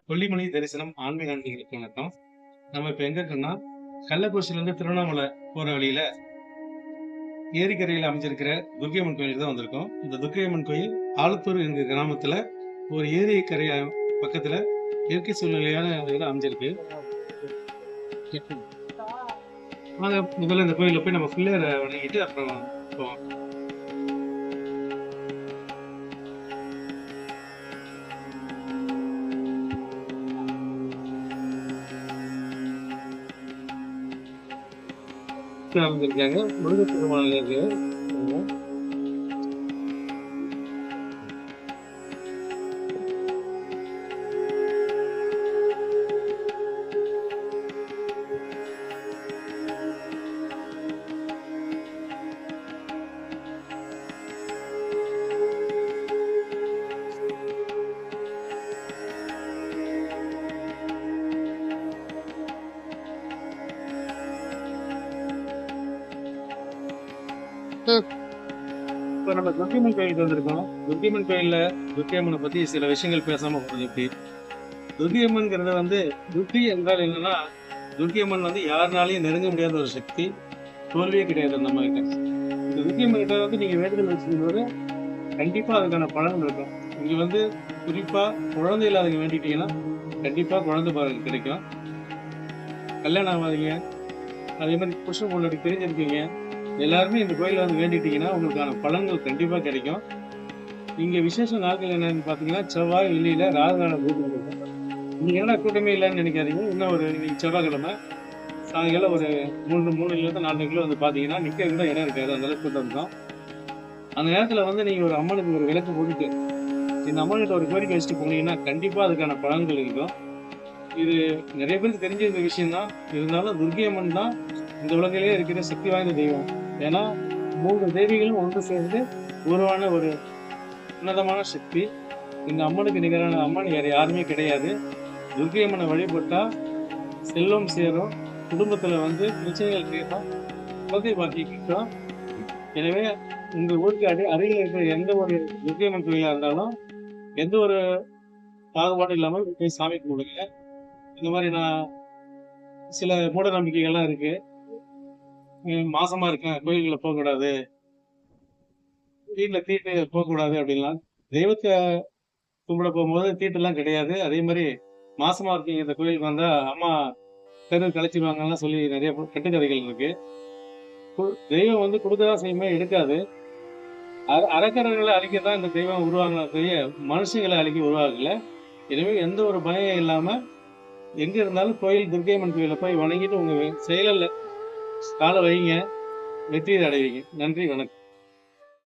கொல்லிமலை தரிசனம் ஆன்மீக ஆன்மீகளுக்கு வணக்கம். நம்ம இப்ப எங்க இருக்கோம்னா, கள்ளக்குறிச்சியில இருந்து திருவண்ணாமலை போற வழியில ஏரிக்கரையில அமைஞ்சிருக்கிற துர்க்கையம்மன் கோயிலுக்கு தான் வந்திருக்கோம். இந்த துர்க்கையம்மன் கோயில் ஆலத்தூர் என்கிற கிராமத்துல ஒரு ஏரிக்கரை பக்கத்துல இயற்கை சூழ்நிலையான இதுல அமைஞ்சிருக்கு. வாங்க முதல்ல இந்த கோயில போய் நம்ம பிள்ளையார வணங்கிட்டு அப்புறம் போவோம். அமைஞ்சிருக்காங்க முருகப்பெருமான் இருக்கு. இப்ப நம்ம துர்க்கையம்மன் கோயிலுக்கு வந்திருக்கோம். துர்க்கையம்மன் கோயில்ல துர்க்கையம்மனை பத்தி சில விஷயங்கள் பேசாம போகுது. எப்படி துர்க்கையம்மன்ங்கிறத துர்க்கை என்றால் என்னன்னா, துர்க்கையம்மன் யாருனாலையும் நெருங்க முடியாத ஒரு சக்தி, தோல்வியே கிடையாது நம்ம கிட்ட. இந்த துர்க்கையம்மன் கிட்ட நீங்க வேண்டுதல் வச்சுக்கும்போது கண்டிப்பா அதுக்கான பலன் இருக்கும். இங்க குறிப்பா குழந்தை இல்லாதவங்க வேண்டிட்டீங்கன்னா கண்டிப்பா குழந்தை பாருங்க கிடைக்கும். கல்யாணம் ஆகாதீங்க, அதே மாதிரி புருஷன் பொண்டாட்டி தெரிஞ்சிருக்கீங்க, எல்லாருமே இந்த கோயில வேண்டிட்டீங்கன்னா உங்களுக்கான பலன்கள் கண்டிப்பா கிடைக்கும். இங்க விசேஷ நாட்கள் என்னன்னு பாத்தீங்கன்னா, செவ்வாய் வெள்ளியில ராகுகால கூட்டம் இருக்கும். நீங்க என்ன கூட்டமே இல்லைன்னு நினைக்காதீங்க. இன்னும் ஒரு செவ்வாய்க்கிழமை சாயங்காலம் ஒரு 3 4 கிலோ பாத்தீங்கன்னா நிக்க கூட இடம் இருக்காது, அந்த அளவுக்கு கூட்டம் இருக்கும். அந்த நேரத்துல நீங்க ஒரு அம்மனுக்கு ஒரு விளக்கு போட்டுட்டு இந்த அம்மன்கிட்ட ஒரு கோரிக்கை வச்சுட்டு போனீங்கன்னா கண்டிப்பா அதுக்கான பலன்கள் இருக்கும். இது நிறைய பேருக்கு தெரிஞ்ச இந்த விஷயம் தான். இருந்தாலும் துர்க்கை அம்மன் தான் இந்த உலகிலேயே இருக்கிற சக்தி வாய்ந்த தெய்வம். ஏன்னா 3 தேவிகளும் ஒன்று சேர்ந்து உருவான ஒரு உன்னதமான சக்தி. இந்த அம்மனுக்கு நிகரான அம்மன் வேற யாருமே கிடையாது. துர்க்கை அம்மனை வழிபட்டா செல்வம் சேரும், குடும்பத்துல பிரச்சனைகள் தீரும், குழந்தை பாக்கியம். எனவே உங்க ஊருக்கு அருகில் இருக்கிற எந்த ஒரு துர்க்கை அம்மன் கோயிலா இருந்தாலும் எந்த ஒரு பாகுபாடும் இல்லாம போய் சாமி கும்பிடுங்க. இந்த மாதிரி நான் சில மூட நம்பிக்கைகள்லாம் இருக்கு. மாசமா இருக்கேன், கோயில்களை போகக்கூடாது, வீட்டுல தீட்டு போகக்கூடாது அப்படின்லாம். தெய்வத்தை கும்பிட போகும்போது தீட்டுலாம் கிடையாது. அதே மாதிரி மாசமா இருக்கீங்க, இந்த கோயிலுக்கு வந்தா அம்மா தெரு கழிச்சிருவாங்கலாம் சொல்லி நிறைய கட்டுக்கதைகள் இருக்கு. தெய்வம் கொடுக்கதான் செய்யுமே, எடுக்காது. அறக்கடவுகளை அழிக்கதான் இந்த தெய்வம் உருவாங்கின மனுஷங்களை அழிக்க உருவாகல. எனவே எந்த ஒரு பயம் இல்லாம எங்க இருந்தாலும் கோயில் துர்க்கையம்மன் கோயில போய் வணங்கிட்டு உங்க செயலில் காலை வைங்க, வெற்றியை அடைவீங்க. நன்றி, வணக்கம்.